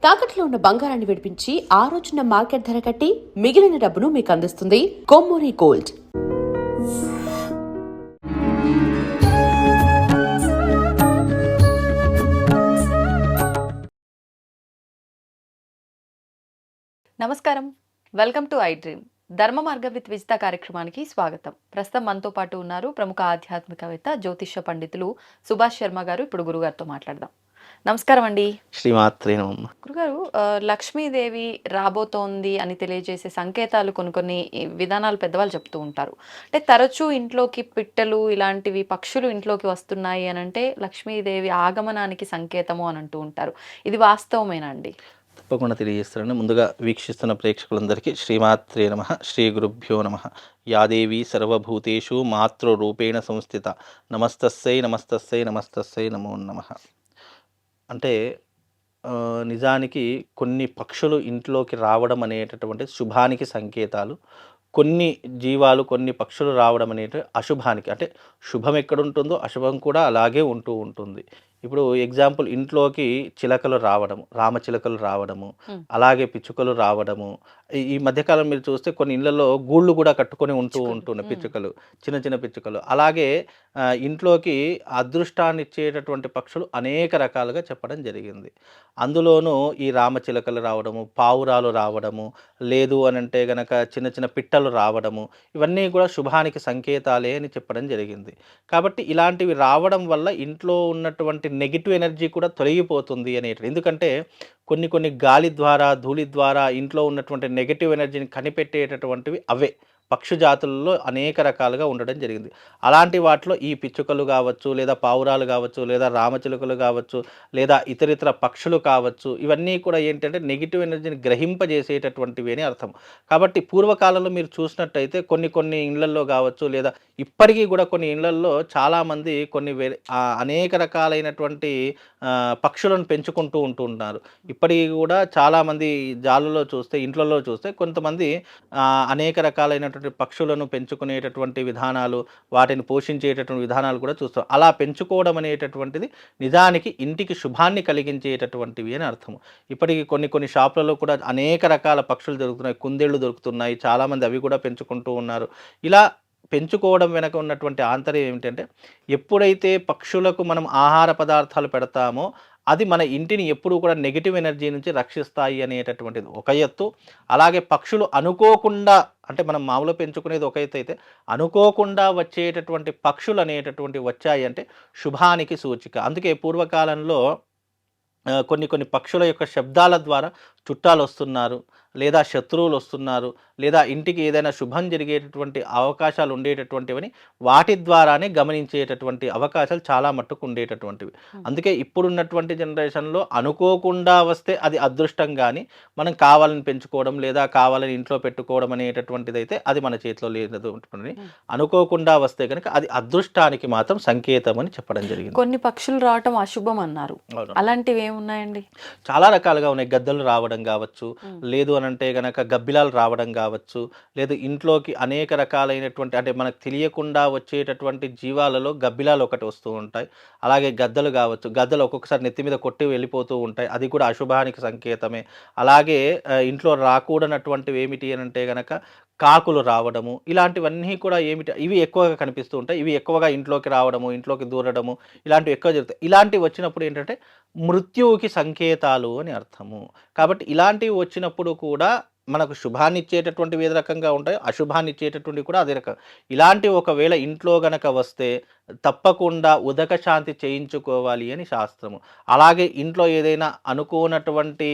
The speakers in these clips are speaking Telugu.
తాకట్లో ఉన్న బంగారాన్ని విడిపించి ఆ రోజున మార్కెట్ ధర కట్టి మిగిలిన డబ్బును మీకు అందిస్తుంది కొమ్మూరి గోల్డ్. నమస్కారం, వెల్కమ్ టు ఐ డ్రీమ్. ధర్మ మార్గం విత్ విజిత కార్యక్రమానికి స్వాగతం. ప్రస్తుతం మనతో పాటు ఉన్నారు ప్రముఖ ఆధ్యాత్మికవేత్త, జ్యోతిష్య పండితులు సుభాష్ శర్మ గారు. ఇప్పుడు గురుగారితో మాట్లాడదాం. నమస్కారం అండి. శ్రీమాత్రే నమః. గురుగారు, లక్ష్మీదేవి రాబోతోంది అని తెలియజేసే సంకేతాలు కొన్ని విధానాలు పెద్దవాళ్ళు చెప్తూ ఉంటారు. అంటే తరచూ ఇంట్లోకి పిట్టలు ఇలాంటివి పక్షులు ఇంట్లోకి వస్తున్నాయి అని అంటే లక్ష్మీదేవి ఆగమనానికి సంకేతము అని అంటూ ఉంటారు. ఇది వాస్తవమేనా అండి? తప్పకుండా తెలియజేస్తారని ముందుగా వీక్షిస్తున్న ప్రేక్షకులందరికీ శ్రీమాత్రే నమః, శ్రీ గురుభ్యో నమః. యాదేవి సర్వభూతేషు మాతృరూపేణ సంస్థిత నమస్తస్సై నమస్తస్సై నమస్తస్సై నమో నమః. అంటే నిజానికి కొన్ని పక్షులు ఇంట్లోకి రావడం అనేటటువంటి శుభానికి సంకేతాలు, కొన్ని జీవాలు కొన్ని పక్షులు రావడం అనేటి అశుభానికి, అంటే శుభం ఎక్కడుంటుందో అశుభం కూడా అలాగే ఉంటూ ఉంటుంది. ఇప్పుడు ఎగ్జాంపుల్, ఇంట్లోకి చిలకలు రావడము, రామచిలకలు రావడము, అలాగే పిచ్చుకలు రావడము. ఈ మధ్యకాలం మీరు చూస్తే కొన్ని ఇళ్లలో గూళ్ళు కూడా కట్టుకొని ఉంటున్నాయి పిచ్చుకలు, చిన్న చిన్న పిచ్చుకలు. అలాగే ఇంట్లోకి అదృష్టాన్ని ఇచ్చేటటువంటి పక్షులు అనేక రకాలుగా చెప్పడం జరిగింది. అందులోనూ ఈ రామచిలకలు రావడము, పావురాలు రావడము, లేదు అని అంటే గనక చిన్న చిన్న పిట్టలు రావడము, ఇవన్నీ కూడా శుభానికి సంకేతాలే అని చెప్పడం జరిగింది. కాబట్టి ఇలాంటివి రావడం వల్ల ఇంట్లో ఉన్నటువంటి నెగిటివ్ ఎనర్జీ కూడా తొలగిపోతుంది అనేటిది. ఎందుకంటే కొన్ని గాలి ద్వారా, ధూళి ద్వారా ఇంట్లో ఉన్నటువంటి నెగిటివ్ ఎనర్జీని కనిపెట్టేటటువంటివి అవే పక్షి జాతులలో అనేక రకాలుగా ఉండడం జరిగింది. అలాంటి వాటిలో ఈ పిచ్చుకలు కావచ్చు, లేదా పావురాలు కావచ్చు, లేదా రామచిలుకలు కావచ్చు, లేదా ఇతరితర పక్షులు కావచ్చు, ఇవన్నీ కూడా ఏంటంటే నెగిటివ్ ఎనర్జీని గ్రహింపజేసేటటువంటివి అని అర్థం. కాబట్టి పూర్వకాలంలో మీరు చూసినట్టయితే కొన్ని ఇళ్లల్లో కావచ్చు, లేదా ఇప్పటికీ కూడా కొన్ని ఇళ్లల్లో చాలామంది అనేక రకాలైనటువంటి పక్షులను పెంచుకుంటూ ఉంటున్నారు. ఇప్పటికీ కూడా చాలామంది జాలులో చూస్తే, ఇంట్లలో చూస్తే కొంతమంది అనేక రకాలైనటువంటి పక్షులను పెంచుకునేటటువంటి విధానాలు, వాటిని పోషించేటటువంటి విధానాలు కూడా చూస్తాం. అలా పెంచుకోవడం అనేటటువంటిది నిజానికి ఇంటికి శుభాన్ని కలిగించేటటువంటివి అని అర్థము. ఇప్పటికీ కొన్ని షాపులలో కూడా అనేక రకాల పక్షులు దొరుకుతున్నాయి, కుందేళ్లు దొరుకుతున్నాయి, చాలామంది అవి కూడా పెంచుకుంటూ ఉన్నారు. ఇలా పెంచుకోవడం వెనక ఉన్నటువంటి ఆంతర్యం ఏమిటంటే, ఎప్పుడైతే పక్షులకు మనం ఆహార పదార్థాలు పెడతామో అది మన ఇంటిని ఎప్పుడూ కూడా నెగిటివ్ ఎనర్జీ నుంచి రక్షిస్తాయి అనేటటువంటిది ఒక ఎత్తు. అలాగే పక్షులు అనుకోకుండా, అంటే మనం మామూలు పెంచుకునేది ఒక ఎత్తు అయితే, అనుకోకుండా వచ్చేటటువంటి పక్షులు అనేటటువంటి వచ్చాయి అంటే శుభానికి సూచిక. అందుకే పూర్వకాలంలో కొన్ని పక్షుల యొక్క శబ్దాల ద్వారా చుట్టాలు వస్తున్నారు, లేదా శత్రువులు వస్తున్నారు, లేదా ఇంటికి ఏదైనా శుభం జరిగేటటువంటి అవకాశాలు ఉండేటటువంటివని వాటి ద్వారానే గమనించేటటువంటి అవకాశాలు చాలా మట్టుకు ఉండేటటువంటివి. అందుకే ఇప్పుడున్నటువంటి జనరేషన్లో అనుకోకుండా వస్తే అది అదృష్టం, కానీ మనం కావాలని పెంచుకోవడం లేదా కావాలని ఇంట్లో పెట్టుకోవడం అనేటటువంటిది అయితే అది మన చేతిలో లేదు. అనుకోకుండా వస్తే కనుక అది అదృష్టానికి మాత్రం సంకేతం అని చెప్పడం జరిగింది. కొన్ని పక్షులు రావటం అశుభం అన్నారు, అలాంటివి ఏమున్నాయండి? చాలా రకాలుగా ఉన్నాయి. గద్దలు రావడం కావచ్చు, లేదు అని అంటే గనక గబ్బిలాలు రావడం కావచ్చు, లేదు ఇంట్లోకి అనేక రకాలైనటువంటి, అంటే మనకు తెలియకుండా వచ్చేటటువంటి జీవాలలో గబ్బిలాలు ఒకటి వస్తూ ఉంటాయి. అలాగే గద్దలు కావచ్చు, గద్దలు ఒక్కొక్కసారి నెత్తి మీద కొట్టి వెళ్ళిపోతూ ఉంటాయి, అది కూడా అశుభానికి సంకేతమే. అలాగే ఇంట్లో రాకూడనటువంటివి ఏమిటి అని అంటే గనక కాకులు రావడము, ఇలాంటివన్నీ కూడా ఇవి ఎక్కువగా కనిపిస్తూ ఉంటాయి. ఇవి ఎక్కువగా ఇంట్లోకి రావడము, ఇంట్లోకి దూరడము, ఇలాంటివి ఎక్కువ జరుగుతాయి. ఇలాంటివి వచ్చినప్పుడు ఏంటంటే మృత్యువుకి సంకేతాలు అని అర్థము. కాబట్టి ఇలాంటివి వచ్చినప్పుడు కూడా మనకు శుభాన్ని ఇచ్చేటటువంటివి ఏ రకంగా ఉంటాయో అశుభాన్ని ఇచ్చేటటువంటివి కూడా అదే రకం. ఇలాంటి ఒకవేళ ఇంట్లో గనక వస్తే తప్పకుండా ఉదక శాంతి చేయించుకోవాలి అని శాస్త్రము. అలాగే ఇంట్లో ఏదైనా అనుకోనటువంటి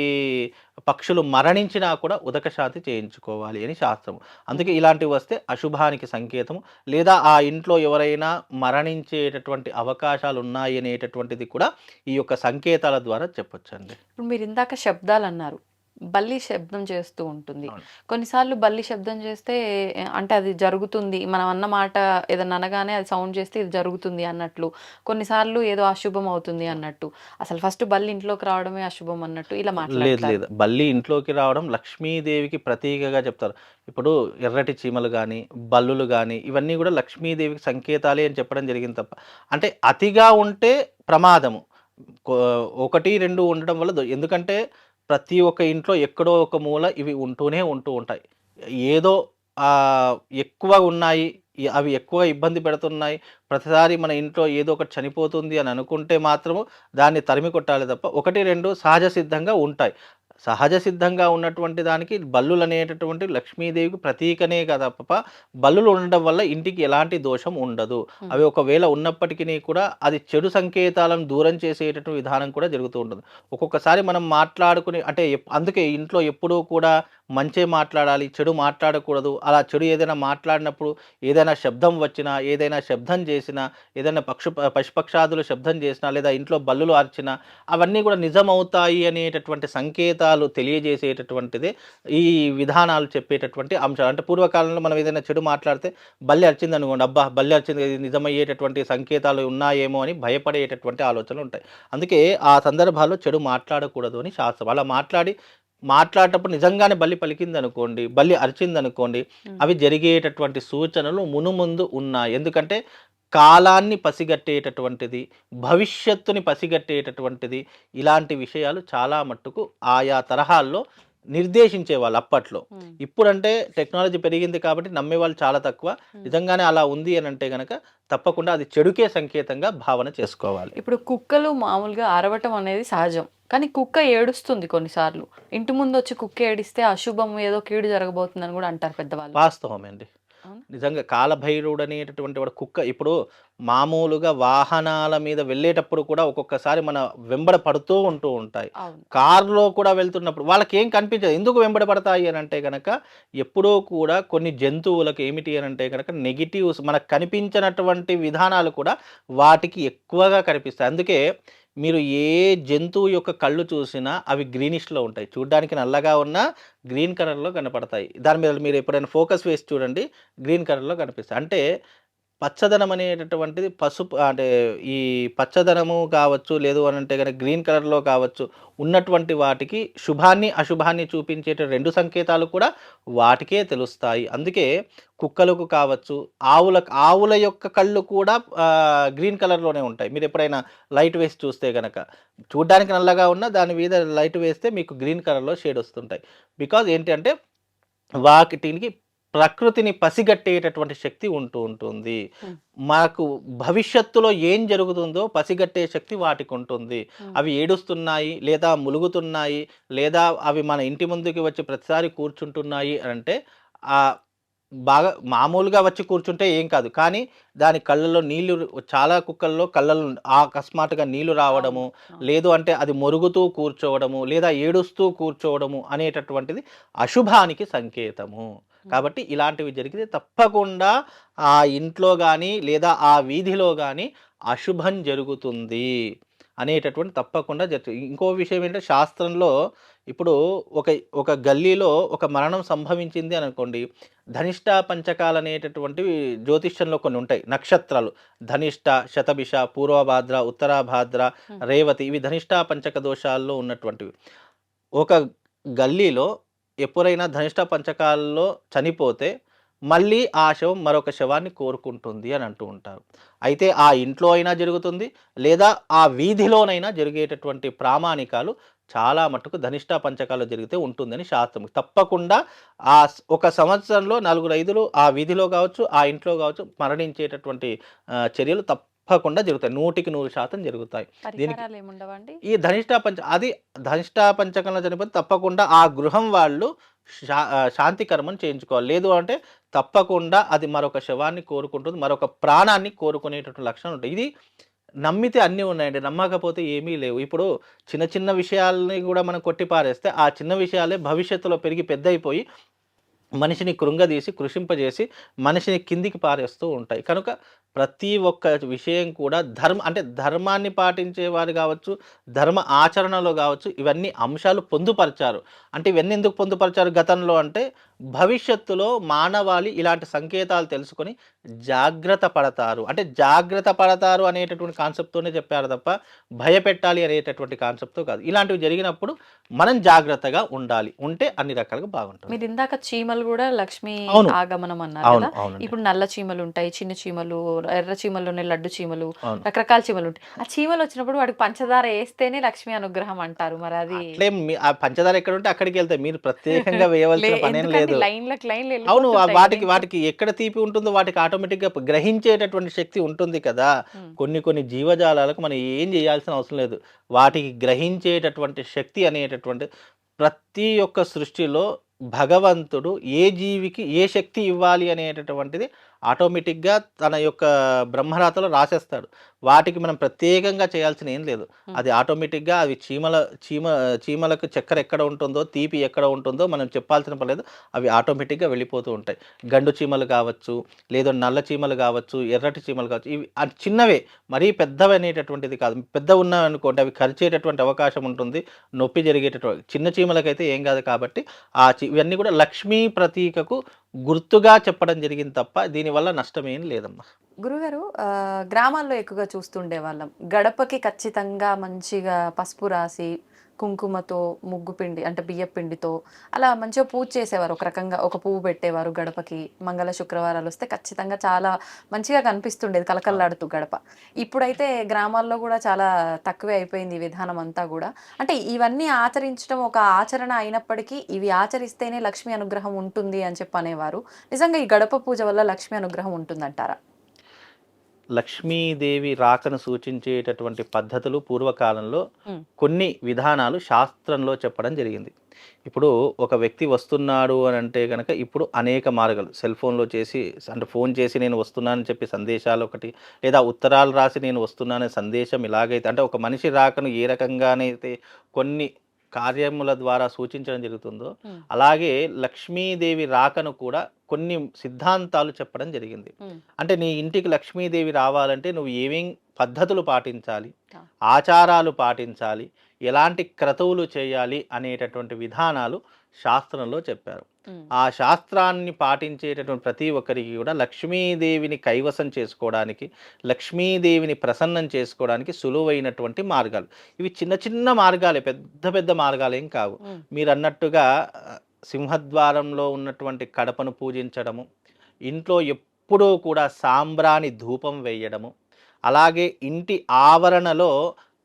పక్షులు మరణించినా కూడా ఉదక శాంతి చేయించుకోవాలి అని శాస్త్రము. అందుకే ఇలాంటివి వస్తే అశుభానికి సంకేతము, లేదా ఆ ఇంట్లో ఎవరైనా మరణించేటటువంటి అవకాశాలు ఉన్నాయి అనేటటువంటిది కూడా ఈ యొక్క సంకేతాల ద్వారా చెప్పొచ్చండి. ఇప్పుడు మీరు ఇందాక శబ్దాలు అన్నారు, బల్లి శబ్దం చేస్తూ ఉంటుంది. కొన్నిసార్లు బల్లి శబ్దం చేస్తే అంటే అది జరుగుతుంది, మనం అన్న మాట ఏదన్నా అనగానే అది సౌండ్ చేస్తే ఇది జరుగుతుంది అన్నట్లు, కొన్నిసార్లు ఏదో అశుభం అవుతుంది అన్నట్టు, అసలు ఫస్ట్ బల్లి ఇంట్లోకి రావడమే అశుభం అన్నట్టు ఇలా లేదు. బల్లి ఇంట్లోకి రావడం లక్ష్మీదేవికి ప్రతీకగా చెప్తారు. ఇప్పుడు ఎర్రటి చీమలు కానీ, బల్లులు కానీ, ఇవన్నీ కూడా లక్ష్మీదేవికి సంకేతాలే అని చెప్పడం జరిగింది తప్ప, అంటే అతిగా ఉంటే ప్రమాదము. 1, 2 ఉండడం వల్ల ఎందుకంటే ప్రతి ఒక్క ఇంట్లో ఎక్కడో ఒక మూల ఇవి ఉంటూ ఉంటాయి. ఏదో ఎక్కువ ఉన్నాయి, అవి ఎక్కువ ఇబ్బంది పెడుతున్నాయి, ప్రతిసారి మన ఇంట్లో ఏదో ఒకటి చనిపోతుంది అని అనుకుంటే మాత్రము దాన్ని తరిమి కొట్టాలి తప్ప, 1, 2 సహజ సిద్ధంగా ఉంటాయి. సహజ సిద్ధంగా ఉన్నటువంటి దానికి బల్లులు అనేటటువంటి లక్ష్మీదేవికి ప్రతీకనే కదా తప్ప, బల్లులు ఉండడం వల్ల ఇంటికి ఎలాంటి దోషం ఉండదు. అవి ఒకవేళ ఉన్నప్పటికీ కూడా అది చెడు సంకేతాలను దూరం చేసేటటువంటి విధానం కూడా జరుగుతూ ఉంటుంది. ఒక్కొక్కసారి మనం మాట్లాడుకుని అంటే అందుకే ఇంట్లో ఎప్పుడూ కూడా మంచే మాట్లాడాలి, చెడు మాట్లాడకూడదు. అలా చెడు ఏదైనా మాట్లాడినప్పుడు ఏదైనా శబ్దం వచ్చినా, ఏదైనా శబ్దం చేసినా, ఏదైనా పశుపక్షాదులు శబ్దం చేసినా, లేదా ఇంట్లో బల్లులు అరిచినా అవన్నీ కూడా నిజమవుతాయి అనేటటువంటి సంకేతాలు తెలియజేసేటటువంటిదే ఈ విధానాలు చెప్పేటటువంటి అంశాలు. అంటే పూర్వకాలంలో మనం ఏదైనా చెడు మాట్లాడితే బల్లి అరిచింది అనుకోండి, అబ్బా బల్లి అరిచింది, ఇది నిజమయ్యేటటువంటి సంకేతాలు ఉన్నాయేమో అని భయపడేటటువంటి ఆలోచనలు ఉంటాయి. అందుకే ఆ సందర్భాల్లో చెడు మాట్లాడకూడదు అని శాస్త్రం. అలా మాట్లాడేటప్పుడు నిజంగానే బల్లి పలికిందనుకోండి, బల్లి అరిచిందనుకోండి, అవి జరిగేటటువంటి సూచనలు మునుముందు ఉన్నాయి. ఎందుకంటే కాలాన్ని పసిగట్టేటటువంటిది, భవిష్యత్తుని పసిగట్టేటటువంటిది, ఇలాంటి విషయాలు చాలా మట్టుకు ఆయా తరహాల్లో నిర్దేశించేవాళ్ళు అప్పట్లో. ఇప్పుడంటే టెక్నాలజీ పెరిగింది కాబట్టి నమ్మేవాళ్ళు చాలా తక్కువ. నిజంగానే అలా ఉంది అని అంటే గనక తప్పకుండా అది చెడుకే సంకేతంగా భావన చేసుకోవాలి. ఇప్పుడు కుక్కలు మామూలుగా అరవటం అనేది సహజం, కానీ కుక్క ఏడుస్తుంది కొన్నిసార్లు. ఇంటి ముందు వచ్చి కుక్క ఏడిస్తే అశుభం, ఏదో కీడు జరగబోతుందని కూడా అంటారు పెద్దవాళ్ళు. వాస్తవమండి. నిజంగా కాలభైరవుడు అనేటటువంటి వాడు కుక్క ఇప్పుడు మామూలుగా వాహనాల మీద వెళ్ళేటప్పుడు కూడా ఒక్కొక్కసారి మన వెంబడ పడుతూ ఉంటాయి. కారులో కూడా వెళ్తున్నప్పుడు వాళ్ళకి ఏం కనిపించదు. ఎందుకు వెంబడ పడతాయి అని అంటే కనుక ఎప్పుడూ కూడా కొన్ని జంతువులకు ఏమిటి అని అంటే కనుక నెగిటివ్స్ మనకు కనిపించినటువంటి విధానాలు కూడా వాటికి ఎక్కువగా కనిపిస్తాయి. అందుకే మీరు ఏ జంతువు యొక్క కళ్ళు చూసినా అవి గ్రీనిష్లో ఉంటాయి. చూడ్డానికి నల్లగా ఉన్న గ్రీన్ కలర్లో కనపడతాయి. దాని మీద మీరు ఎప్పుడైనా ఫోకస్ వేసి చూడండి, గ్రీన్ కలర్లో కనిపిస్తాయి. అంటే పచ్చదనం అనేటటువంటిది పసుపు అంటే ఈ పచ్చదనము కావచ్చు, లేదు అని అంటే కనుక గ్రీన్ కలర్లో కావచ్చు, ఉన్నటువంటి వాటికి శుభాన్ని అశుభాన్ని చూపించేట 2 సంకేతాలు కూడా వాటికే తెలుస్తాయి. అందుకే కుక్కలకు కావచ్చు, ఆవుల యొక్క కళ్ళు కూడా గ్రీన్ కలర్లోనే ఉంటాయి. మీరు ఎప్పుడైనా లైట్ వేసి చూస్తే కనుక చూడ్డానికి నల్లగా ఉన్న దాని మీద లైట్ వేస్తే మీకు గ్రీన్ కలర్లో షేడ్ వస్తుంటాయి. బికాజ్ ఏంటి అంటే వాటికి ప్రకృతిని పసిగట్టేటటువంటి శక్తి ఉంటుంది. మాకు భవిష్యత్తులో ఏం జరుగుతుందో పసిగట్టే శక్తి వాటికి ఉంటుంది. అవి ఏడుస్తున్నాయి, లేదా ములుగుతున్నాయి, లేదా అవి మన ఇంటి ముందుకి వచ్చి ప్రతిసారి కూర్చుంటున్నాయి అంటే బాగా మామూలుగా వచ్చి కూర్చుంటే ఏం కాదు. కానీ దాని కళ్ళల్లో నీళ్లు, చాలా కుక్కల్లో కళ్ళల్లో అకస్మాత్తుగా నీళ్లు రావడము, లేదు అంటే అది మొరుగుతూ కూర్చోవడము, లేదా ఏడుస్తూ కూర్చోవడము అనేటటువంటిది అశుభానికి సంకేతము. కాబట్టి ఇలాంటివి జరిగితే తప్పకుండా ఆ ఇంట్లో కానీ లేదా ఆ వీధిలో కానీ అశుభం జరుగుతుంది అనేటటువంటి తప్పకుండా జరుగుతుంది. ఇంకో విషయం ఏంటంటే శాస్త్రంలో ఇప్పుడు ఒక గల్లీలో ఒక మరణం సంభవించింది అని అనుకోండి, ధనిష్ట పంచకాలు అనేటటువంటివి జ్యోతిష్యంలో కొన్ని ఉంటాయి. నక్షత్రాలు ధనిష్ట, శతభిష, పూర్వభాద్ర, ఉత్తరాభాద్ర, రేవతి, ఇవి ధనిష్ట పంచక దోషాల్లో ఉన్నటువంటివి. ఒక గల్లీలో ఎప్పుడైనా ధనిష్ట పంచకాల్లో చనిపోతే మళ్ళీ ఆ శవం మరొక శవాన్ని కోరుకుంటుంది అని అంటూ ఉంటారు. అయితే ఆ ఇంట్లో అయినా జరుగుతుంది, లేదా ఆ వీధిలోనైనా జరిగేటటువంటి ప్రామాణికాలు చాలా మట్టుకు ధనిష్ట పంచకాలు జరిగితే ఉంటుందని శాస్త్రం. తప్పకుండా ఒక సంవత్సరంలో 4-5 ఆ వీధిలో కావచ్చు, ఆ ఇంట్లో కావచ్చు మరణించేటటువంటి చర్యలు తప్పకుండా జరుగుతాయి. 100% జరుగుతాయి. దీనికి ఈ ధనిష్ట పంచకంలో చనిపోతే తప్పకుండా ఆ గృహం వాళ్ళు శాంతి కర్మను చేయించుకోవాలి. లేదు అంటే తప్పకుండా అది మరొక శవాన్ని కోరుకుంటుంది, మరొక ప్రాణాన్ని కోరుకునేటటువంటి లక్షణం ఉంటుంది. ఇది నమ్మితే అన్నీ ఉన్నాయండి, నమ్మకపోతే ఏమీ లేవు. ఇప్పుడు చిన్న చిన్న విషయాలని కూడా మనం కొట్టిపారేస్తే ఆ చిన్న విషయాలే భవిష్యత్తులో పెరిగి పెద్దయిపోయి మనిషిని కృంగదీసి కృషింపజేసి మనిషిని కిందికి పారేస్తూ ఉంటాయి. కనుక ప్రతి ఒక్క విషయం కూడా ధర్మాన్ని పాటించేవారు కావచ్చు, ధర్మ ఆచరణలో కావచ్చు, ఇవన్నీ అంశాలు పొందుపరిచారు. అంటే ఇవన్నీ ఎందుకు పొందుపరిచారు గతంలో అంటే భవిష్యత్తులో మానవాళి ఇలాంటి సంకేతాలు తెలుసుకొని జాగ్రత్త పడతారు అనేటటువంటి కాన్సెప్ట్తోనే చెప్పారు తప్ప భయపెట్టాలి అనేటటువంటి కాన్సెప్ట్తో కాదు. ఇలాంటివి జరిగినప్పుడు మనం జాగ్రత్తగా ఉంటే అన్ని రకాలుగా బాగుంటుంది. మీరు ఇందాక చీమలు కూడా లక్ష్మీ ఆగమనం అన్నారు కదా. ఇప్పుడు నల్ల చీమలు ఉంటాయి, చిన్న చీమలు, ఎర్ర చీమల్లోనే లడ్డు చీమలు, అవును. రకరకాల చీమలు ఉంటాయి. ఆ చీమలు వచ్చినప్పుడు వాడికి పంచదార వేస్తేనే లక్ష్మి అనుగ్రహం అంటారు. మరి అది అట్లేం ఆ పంచదార ఎక్కడుంటే అక్కడికెళ్తాయి. మీరు ప్రత్యేకంగా వేయవలసిన పనేం ఎందుకండి లేదు. లైన్‌లకు లైన్‌లు అవును. వెళ్ళిపోతుంటాయి కదా వాటికి ఇంట్లో. వాటికి ఎక్కడ తీపి ఉంటుందో వాటికి ఆటోమేటిక్‌గా గ్రహించేటటువంటి శక్తి ఉంటుంది కదా! హ్మ్. కొన్ని జీవజాలాలకు మనం ఏం చేయాల్సిన అవసరం లేదు. వాటికి గ్రహించేటటువంటి శక్తి అనేటటువంటి ప్రతి ఒక్క సృష్టిలో భగవంతుడు ఏ జీవికి ఏ శక్తి ఇవ్వాలి అనేటటువంటిది ఆటోమేటిక్‌గా తన యొక్క బ్రహ్మరాతలో రాసేస్తాడు. వాటికి మనం ప్రత్యేకంగా చేయాల్సిన ఏం లేదు. హ్మ్. అది ఆటోమేటిక్‌గా అవి చీమ చీమలకు చక్కెర ఎక్కడ ఉంటుందో, తీపి ఎక్కడ ఉంటుందో మనం చెప్పాల్సిన పని లేదు. అవి ఆటోమేటిక్‌గా వెళ్ళిపోతూ ఉంటాయి. గండు చీమలు కావచ్చు, లేదా నల్ల చీమలు కావచ్చు, ఎర్రటి చీమలు కావచ్చు. ఇవి చిన్నవే మరీ పెద్దవనేటటువంటిది కాదు. పెద్దవున్నాయనుకోండి అవి కరిచేటటువంటి అవకాశం ఉంటుంది. నొప్పి జరిగేటటువంటి చిన్న చీమలకైతే ఏం కాదు కాబట్టి ఇవన్నీ కూడా లక్ష్మీ ప్రతీకకు గుర్తుగా చెప్పడం జరిగింది తప్ప దీనివల్ల నష్టమేం లేదమ్మా. గురుగారు గ్రామాల్లో ఎక్కువగా చూస్తుండేవాళ్ళం. గడపకి ఖచ్చితంగా మంచిగా పసుపు రాసి, కుంకుమతో, ముగ్గు పిండి అంటే బియ్యపు పిండితో అలా మంచిగా పూజ చేసేవారు. ఒక రకంగా ఒక పువ్వు పెట్టేవారు గడపకి. మంగళ శుక్రవారాలొస్తే ఖచ్చితంగా చాలా మంచిగా కనిపిస్తుండేది కళకళలాడుతూ గడప. ఇప్పుడైతే గ్రామాల్లో గూడా చాలా తక్కువే అయిపోయింది ఈ విధానం అంతా గూడా. అంటే ఇవన్నీ ఆచరించడం ఒక ఆచరణ అయినప్పటికీ, ఇవి ఆచరిస్తేనే లక్ష్మి అనుగ్రహం ఉంటుంది అని చెప్పి అనేవారు. నిజంగా ఈ గడప పూజ వల్ల లక్ష్మి అనుగ్రహం ఉంటుందంటారా? లక్ష్మీదేవి రాకను సూచించేటటువంటి పద్ధతులు పూర్వకాలంలో హ్మ్. కొన్ని విధానాలు శాస్త్రంలో చెప్పడం జరిగింది. ఇప్పుడు ఒక వ్యక్తి వస్తున్నాడు అని అంటే గనక ఇప్పుడు అనేక మార్గాలు సెల్ ఫోన్‌లో చేసి అంటే ఫోన్ చేసి నేను వస్తున్నానని చెప్పి సందేశాలు ఒకటి, లేదా ఉత్తరాలు రాసి నేను వస్తున్నాననే సందేశం ఇలాగైతే అంటే ఒక మనిషి రాకను ఏ రకంగానైతే కొన్ని కార్యముల ద్వారా సూచించడం జరుగుతుందో, హ్మ్. అలాగే లక్ష్మీదేవి రాకను కూడా కొన్ని సిద్ధాంతాలు చెప్పడం జరిగింది. హ్మ్. అంటే నీ ఇంటికి లక్ష్మీదేవి రావాలంటే నువ్వు ఏమేం పద్ధతులు పాటించాలి, ఆ! ఆచారాలు పాటించాలి, ఎలాంటి క్రతువులు చేయాలి అనేటటువంటి విధానాలు శాస్త్రంలో చెప్పారు. హ్మ్. ఆ శాస్త్రాన్ని పాటించేటటువంటి ప్రతి ఒక్కరికి కూడా లక్ష్మీదేవిని కైవసం చేసుకోవడానికి, లక్ష్మీదేవిని ప్రసన్నం చేసుకోవడానికి సులువైనటువంటి మార్గాలు. ఇవి చిన్న చిన్న మార్గాలే, పెద్ద పెద్ద మార్గాలేం కావు. హ్మ్. మీరన్నట్టుగా సింహద్వారంలో ఉన్నటువంటి కడపను పూజించడము, ఇంట్లో ఎప్పుడూ కూడా సాంబ్రాణి ధూపం వేయడము, అలాగే ఇంటి ఆవరణలో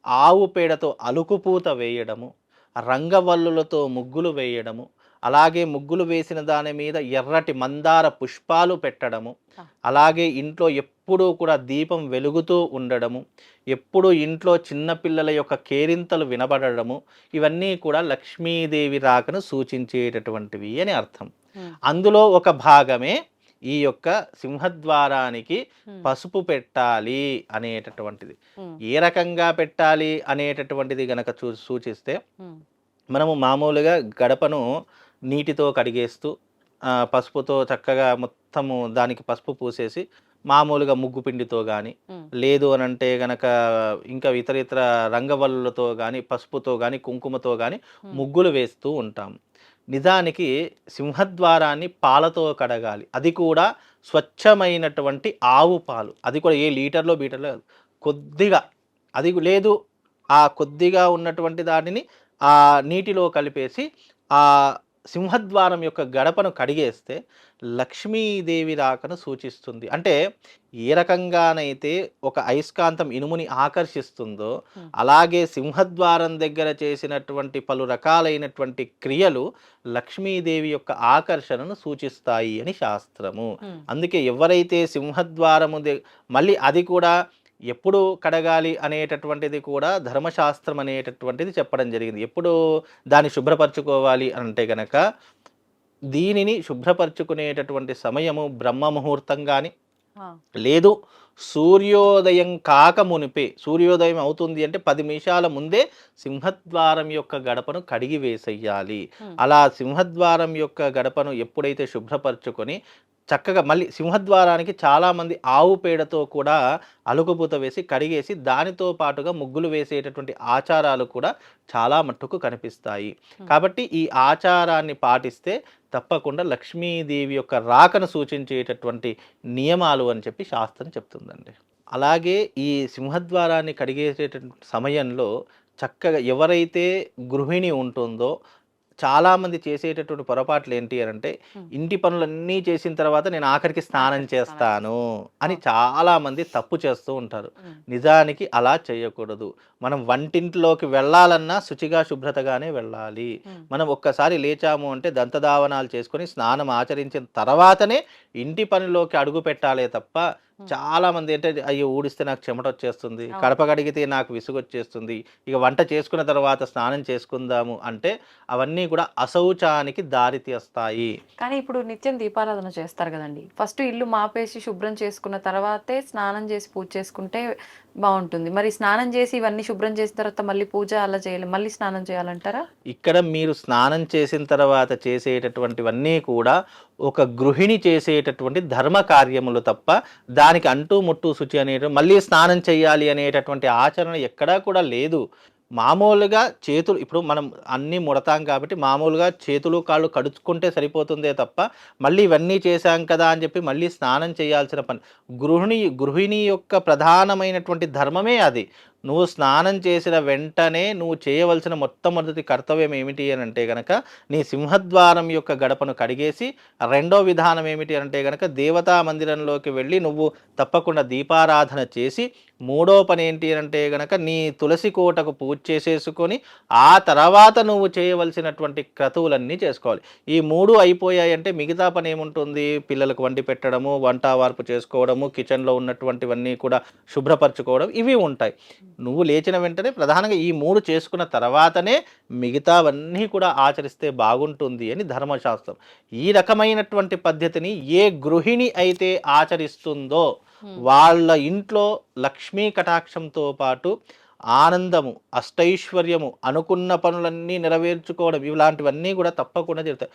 ఆవు పేడతో అలుకుపూత వేయడము, రంగవల్లులతో ముగ్గులు వేయడము, అలాగే ముగ్గులు వేసిన దాని మీద ఎర్రటి మందార పుష్పాలు పెట్టడము, ఆ! అలాగే ఇంట్లో ఎప్పుడూ కూడా దీపం వెలుగుతూ ఉండడము, ఎప్పుడూ ఇంట్లో చిన్న పిల్లల యొక్క కేరింతలు వినబడడము, ఇవన్నీ కూడా లక్ష్మీదేవి రాకను సూచించేటటువంటివి అని అర్థం. హ్మ్. అందులో ఒక భాగమే ఈ యొక్క సింహద్వారానికి హ్మ్. పసుపు పెట్టాలి అనేటటువంటిది. హ్మ్. ఏ రకంగా పెట్టాలి అనేటటువంటిది గనక సూచిస్తే హ్మ్. మనము మామూలుగా గడపను నీటితో కడిగేస్తూ పసుపుతో చక్కగా మొత్తము దానికి పసుపు పూసేసి మామూలుగా ముగ్గు పిండితో కానీ, హ్మ్. లేదు అనంటే గనక ఇంకా ఇతర రంగవల్లులతో కానీ, పసుపుతో కానీ, కుంకుమతో కానీ హ్మ్. ముగ్గులు వేస్తూ ఉంటాం. నిజానికి సింహద్వారాన్ని పాలతో కడగాలి. అది కూడా స్వచ్ఛమైనటువంటి ఆవు పాలు. అది కూడా ఏ లీటర్‌లో, బీటర్‌లో కాదు. కొద్దిగా అది లేదు ఆ కొద్దిగా ఉన్నటువంటి దానిని నీటిలో కలిపేసి ఆ సింహద్వారం యొక్క గడపను కడిగేస్తే లక్ష్మీదేవి రాకను సూచిస్తుంది. అంటే ఏ రకంగానైతే ఒక అయస్కాంతం ఇనుముని ఆకర్షిస్తుందో, హ్మ్. అలాగే సింహద్వారం దగ్గర చేసినటువంటి పలు రకాలైనటువంటి క్రియలు లక్ష్మీదేవి యొక్క ఆకర్షణను సూచిస్తాయి అని శాస్త్రము. హ్మ్. అందుకే ఎవరైతే సింహద్వారము మళ్ళీ అది కూడా ఎప్పుడు కడగాలి అనేటటువంటిది కూడా ధర్మశాస్త్రం అనేటటువంటిది చెప్పడం జరిగింది. ఎప్పుడు దాన్ని శుభ్రపరచుకోవాలి అంటే గనక, దీనిని శుభ్రపరచుకునేటటువంటి సమయము బ్రహ్మ ముహూర్తం గాని, ఆ! లేదు సూర్యోదయం కాక మునిపే, సూర్యోదయం అవుతుంది అంటే 10 నిమిషాల ముందే సింహద్వారం యొక్క గడపను కడిగి వేసేయాలి. హ్మ్. అలా సింహద్వారం యొక్క గడపను ఎప్పుడైతే శుభ్రపరచుకొని చక్కగా మళ్ళీ సింహద్వారానికి చాలామంది ఆవు పేడతో కూడా అలుకుపూత వేసి కడిగేసి దానితో పాటుగా ముగ్గులు వేసేటటువంటి ఆచారాలు కూడా చాలా మట్టుకు కనిపిస్తాయి. హ్మ్. కాబట్టి ఈ ఆచారాన్ని పాటిస్తే తప్పకుండా లక్ష్మీదేవి యొక్క రాకను సూచించేటటువంటి నియమాలు అని చెప్పి శాస్త్రం చెప్తుందండి. అలాగే ఈ సింహద్వారాన్ని కడిగేసేటటువంటి సమయంలో చక్కగా ఎవరైతే గృహిణి ఉంటుందో చాలామంది చేసేటటువంటి పొరపాట్లు ఏంటి అని అంటే ఇంటి పనులన్నీ చేసిన తర్వాత నేను ఆఖరికి స్నానం చేస్తాను అని చాలామంది తప్పు చేస్తూ ఉంటారు. నిజానికి అలా చేయకూడదు. మనం వంటింట్లోకి వెళ్ళాలన్నా శుచిగా శుభ్రతగానే వెళ్ళాలి. మనం ఒక్కసారి లేచాము అంటే దంతధావనాలు చేసుకొని స్నానం ఆచరించిన తర్వాతనే ఇంటి పనిలోకి అడుగు పెట్టాలే తప్ప చాలా మంది ఏంటంటే అయ్యో ఊడిస్తే నాకు చెమట వచ్చేస్తుంది, కడప కడిగితే నాకు విసుగొచ్చేస్తుంది, ఇక వంట చేసుకున్న తర్వాత స్నానం చేసుకుందాము అంటే అవన్నీ కూడా అశౌచానికి దారి తీస్తాయి. కానీ ఇప్పుడు నిత్యం దీపారాధన చేస్తారు కదండి, ఫస్ట్ ఇల్లు మాపేసి శుభ్రం చేసుకున్న తర్వాతే స్నానం చేసి పూజ చేసుకుంటే బాగుంటుంది. మరి స్నానం చేసి ఇవన్నీ శుభ్రం చేసిన తర్వాత మళ్ళీ పూజ అలా చేయాలి, మళ్ళీ స్నానం చేయాలంటారా? ఇక్కడ మీరు స్నానం చేసిన తర్వాత చేసేటటువంటివన్నీ కూడా ఒక గృహిణి చేసేటటువంటి ధర్మ కార్యములు తప్ప దానికి అంటూ ముట్టు శుచి మళ్ళీ స్నానం చేయాలి అనేటటువంటి ఆచరణ ఎక్కడా కూడా లేదు. మామూలుగా చేతులు ఇప్పుడు మనం అన్నీ ముడతాం కాబట్టి మామూలుగా చేతులు కాళ్ళు కడుక్కుంటే సరిపోతుందే తప్ప మళ్ళీ ఇవన్నీ చేశాం కదా అని చెప్పి మళ్ళీ స్నానం చేయాల్సిన పని గృహిణి యొక్క ప్రధానమైనటువంటి ధర్మమే అది. నువ్వు స్నానం చేసిన వెంటనే నువ్వు చేయవలసిన మొట్టమొదటి కర్తవ్యం ఏమిటి అని అంటే కనుక నీ సింహద్వారం యొక్క గడపను కడిగేసి, రెండో విధానం ఏమిటి అంటే కనుక దేవతా మందిరంలోకి వెళ్ళి నువ్వు తప్పకుండా దీపారాధన చేసి, మూడో పని ఏంటి అంటే కనుక నీ తులసి కోటకు పూజ చేసేసుకొని ఆ తర్వాత నువ్వు చేయవలసినటువంటి క్రతువులన్నీ చేసుకోవాలి. ఈ మూడు అయిపోయాయంటే మిగతా పని ఏముంటుంది? పిల్లలకు వండి పెట్టడము, వంట వార్పు చేసుకోవడము, కిచెన్లో ఉన్నటువంటివన్నీ కూడా శుభ్రపరచుకోవడం, ఇవి ఉంటాయి. నువ్వు లేచిన వెంటనే ప్రధానంగా ఈ మూడు చేసుకున్న తర్వాతనే మిగతావన్నీ కూడా ఆచరిస్తే బాగుంటుంది అని ధర్మశాస్త్రం. ఈ రకమైనటువంటి పద్ధతిని ఏ గృహిణి అయితే ఆచరిస్తుందో వాళ్ళ ఇంట్లో లక్ష్మీ కటాక్షంతో పాటు ఆనందము, అష్టైశ్వర్యము, అనుకున్న పనులన్నీ నెరవేర్చుకోవడం, ఇలాంటివన్నీ కూడా తప్పకుండా జరుగుతాయి.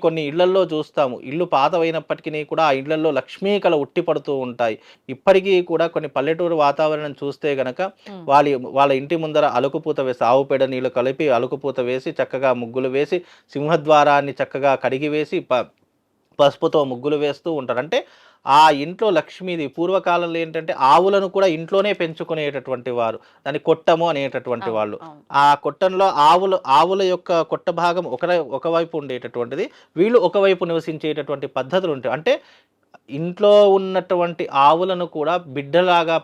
కొన్ని ఇళ్లల్లో చూస్తాము, ఇల్లు పాతవైనప్పటికీ కూడా ఆ ఇళ్లలో లక్ష్మీ కళ ఉట్టిపడుతూ ఉంటాయి. ఇప్పటికీ కూడా కొన్ని పల్లెటూరు వాతావరణం చూస్తే గనక వాళ్ళ ఇంటి ముందర అలుకుపూత వేసి, ఆవు పేడ నీళ్ళు కలిపి అలుకుపూత వేసి చక్కగా ముగ్గులు వేసి, సింహద్వారాన్ని చక్కగా కడిగి వేసి పసుపుతో ముగ్గులు వేస్తూ ఉంటారు. అంటే ఆ ఇంట్లో లక్ష్మీది. పూర్వకాలంలో ఏంటంటే ఆవులను కూడా ఇంట్లోనే పెంచుకునేటటువంటి వారు, దాన్ని కొట్టము అనేటటువంటి వాళ్ళు. ఆ కొట్టంలో ఆవుల యొక్క కొట్ట భాగం ఒకవైపు ఉండేటటువంటిది, వీళ్ళు ఒకవైపు నివసించేటటువంటి పద్ధతులు ఉంటాయి. అంటే ఇంట్లో ఉన్నటువంటి ఆవులను కూడా బిడ్డలాగా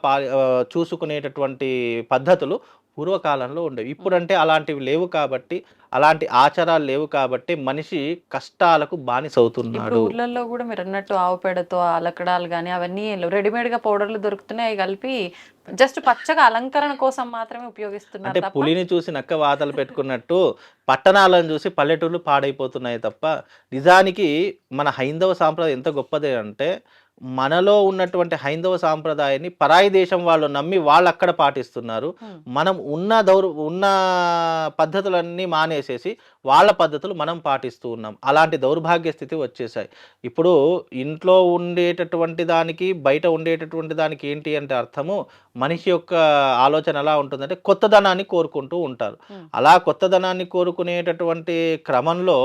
చూసుకునేటటువంటి పద్ధతులు పూర్వకాలంలో ఉండేవి. ఇప్పుడంటే అలాంటివి లేవు కాబట్టి, అలాంటి ఆచారాలు లేవు కాబట్టి మనిషి కష్టాలకు బానిసవుతున్నాడు. ఊర్లలో కూడా మీరు అన్నట్టు ఆవు పేడతో అలకడాలు కానీ అవన్నీ రెడీమేడ్గా పౌడర్లు దొరుకుతున్నాయి, అవి కలిపి జస్ట్ పచ్చగా అలంకరణ కోసం మాత్రమే ఉపయోగిస్తున్నారు. అంటే పులిని చూసి నక్క వాతలు పెట్టుకున్నట్టు పట్టణాలను చూసి పల్లెటూళ్ళు పాడైపోతున్నాయి తప్ప, నిజానికి మన హైందవ సాంప్రదాయం ఎంత గొప్పది అంటే, మనలో ఉన్నటువంటి హైందవ సాంప్రదాయాన్ని పరాయి దేశం వాళ్ళు నమ్మి వాళ్ళు అక్కడ పాటిస్తున్నారు. మనం ఉన్న పద్ధతులన్నీ మానేసేసి వాళ్ళ పద్ధతులు మనం పాటిస్తూ ఉన్నాం. అలాంటి దౌర్భాగ్య స్థితి వచ్చేసాయి. ఇప్పుడు ఇంట్లో ఉండేటటువంటి దానికి బయట ఉండేటటువంటి దానికి ఏంటి అంటే అర్థము, మనిషి యొక్క ఆలోచన ఎలా ఉంటుందంటే కొత్తదనాన్ని కోరుకుంటూ ఉంటారు. అలా కొత్తదనాన్ని కోరుకునేటటువంటి క్రమంలో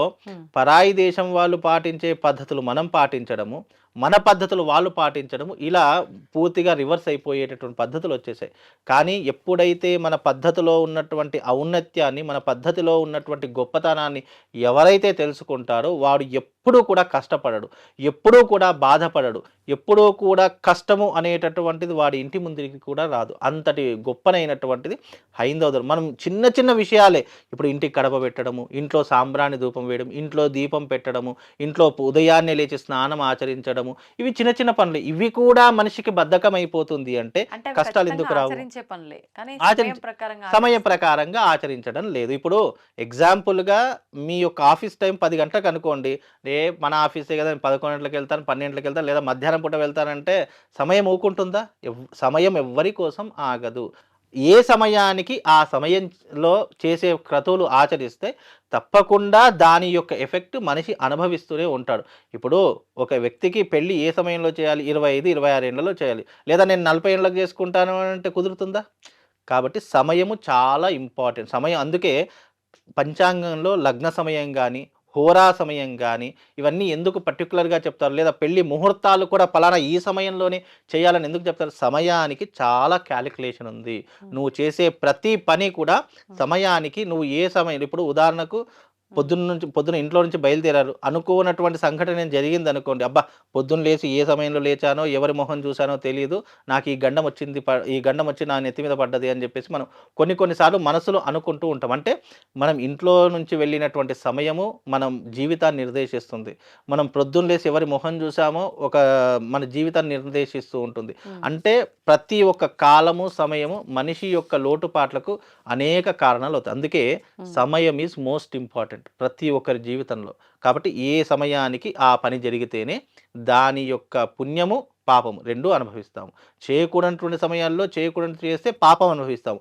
పరాయి దేశం వాళ్ళు పాటించే పద్ధతులు మనం పాటించడము, మన పద్ధతులు వాళ్ళు పాటించడము, ఇలా పూర్తిగా రివర్స్ అయిపోయేటటువంటి పద్ధతులు వచ్చేసాయి. కానీ ఎప్పుడైతే మన పద్ధతిలో ఉన్నటువంటి ఔన్నత్యాన్ని, మన పద్ధతిలో ఉన్నటువంటి గొప్పతనాన్ని ఎవరైతే తెలుసుకుంటారో వాడు ఎప్పుడూ కూడా కష్టపడడు, ఎప్పుడూ కూడా బాధపడడు, ఎప్పుడూ కూడా కష్టము అనేటటువంటిది వాడి ఇంటి ముందుకి కూడా రాదు. అంతటి గొప్పనైనటువంటిది హైందవ ధర్మం. మనం చిన్న చిన్న విషయాలే, ఇప్పుడు ఇంటికి కడప పెట్టడము, ఇంట్లో సాంబ్రాణి ధూపం వేయడం, ఇంట్లో దీపం పెట్టడము, ఇంట్లో ఉదయాన్నే లేచి స్నానం ఆచరించడము, ఇవి చిన్న చిన్న పనులు. ఇవి కూడా మనిషికి బద్ధకం అయిపోతుంది అంటే కష్టాలు ఎందుకు రావు? సమయం ప్రకారంగా ఆచరించడం లేదు. ఇప్పుడు ఎగ్జాంపుల్గా మీ యొక్క ఆఫీస్ టైం 10 గంటలకు అనుకోండి, మన ఆఫీసే కదా, 11 గంటలకు వెళ్తాను, 12 గంటలకు వెళ్తాను, లేదా మధ్యాహ్నం పూట వెళ్తానంటే సమయం ఊకుంటుందా? సమయం ఎవ్వరి కోసం ఆగదు. ఏ సమయానికి ఆ సమయంలో చేసే క్రతువులు ఆచరిస్తే తప్పకుండా దాని యొక్క ఎఫెక్ట్ మనిషి అనుభవిస్తూనే ఉంటాడు. ఇప్పుడు ఒక వ్యక్తికి పెళ్ళి ఏ సమయంలో చేయాలి? 25, 26 ఏళ్లలో చేయాలి, లేదా నేను 40 ఏళ్ళకి చేసుకుంటాను అంటే కుదురుతుందా? కాబట్టి సమయము చాలా ఇంపార్టెంట్. సమయం, అందుకే పంచాంగంలో లగ్న సమయం కానీ, హోరా సమయం కానీ ఇవన్నీ ఎందుకు పర్టికులర్గా చెప్తారు? లేదా పెళ్లి ముహూర్తాలు కూడా పలానా ఈ సమయంలోనే చేయాలని ఎందుకు చెప్తారు? సమయానికి చాలా క్యాలిక్యులేషన్ ఉంది. నువ్వు చేసే ప్రతి పని కూడా సమయానికి, నువ్వు ఏ సమయం, ఇప్పుడు ఉదాహరణకు పొద్దున ఇంట్లో నుంచి బయలుదేరారు, అనుకోనటువంటి సంఘటన జరిగింది అనుకోండి, అబ్బా పొద్దున్న లేచి ఏ సమయంలో లేచానో ఎవరి మొహం చూశానో తెలియదు, నాకు ఈ గండం వచ్చింది, ఈ గండం వచ్చి నా నెత్తి మీద పడ్డది అని చెప్పేసి మనం కొన్నిసార్లు మనసులో అనుకుంటూ ఉంటాం. అంటే మనం ఇంట్లో నుంచి వెళ్ళినటువంటి సమయము మనం జీవితాన్ని నిర్దేశిస్తుంది. మనం పొద్దున్న లేచి ఎవరి మొహం చూసామో మన జీవితాన్ని నిర్దేశిస్తూ ఉంటుంది. అంటే ప్రతి ఒక్క కాలము సమయము మనిషి యొక్క లోటుపాట్లకు అనేక కారణాలు అవుతాయి. అందుకే సమయం ఈజ్ మోస్ట్ ఇంపార్టెంట్ ప్రతి ఒక్కరి జీవితంలో. కాబట్టి ఏ సమయానికి ఆ పని జరిగితేనే దాని యొక్క పుణ్యము పాపము రెండూ అనుభవిస్తాము. చేయకూడనటువంటి సమయాల్లో చేయకూడదు చేస్తే పాపం అనుభవిస్తాము.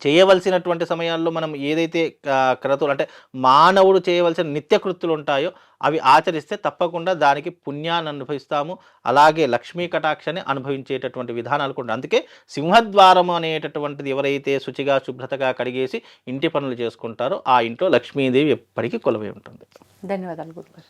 చేయవలసినటువంటి సమయాల్లో మనం ఏదైతే క్రతువులు అంటే మానవుడు చేయవలసిన నిత్యకృత్తులు ఉంటాయో అవి ఆచరిస్తే తప్పకుండా దానికి పుణ్యాన్ని అనుభవిస్తాము. అలాగే లక్ష్మీ కటాక్షాన్ని అనుభవించేటటువంటి విధానాలు కూడా. అందుకే సింహద్వారం అనేటటువంటిది ఎవరైతే శుచిగా శుభ్రతగా కడిగేసి ఇంటి పనులు చేసుకుంటారో ఆ ఇంట్లో లక్ష్మీదేవి ఎప్పటికీ కొలువై ఉంటుంది. ధన్యవాదాలు గురుగారు.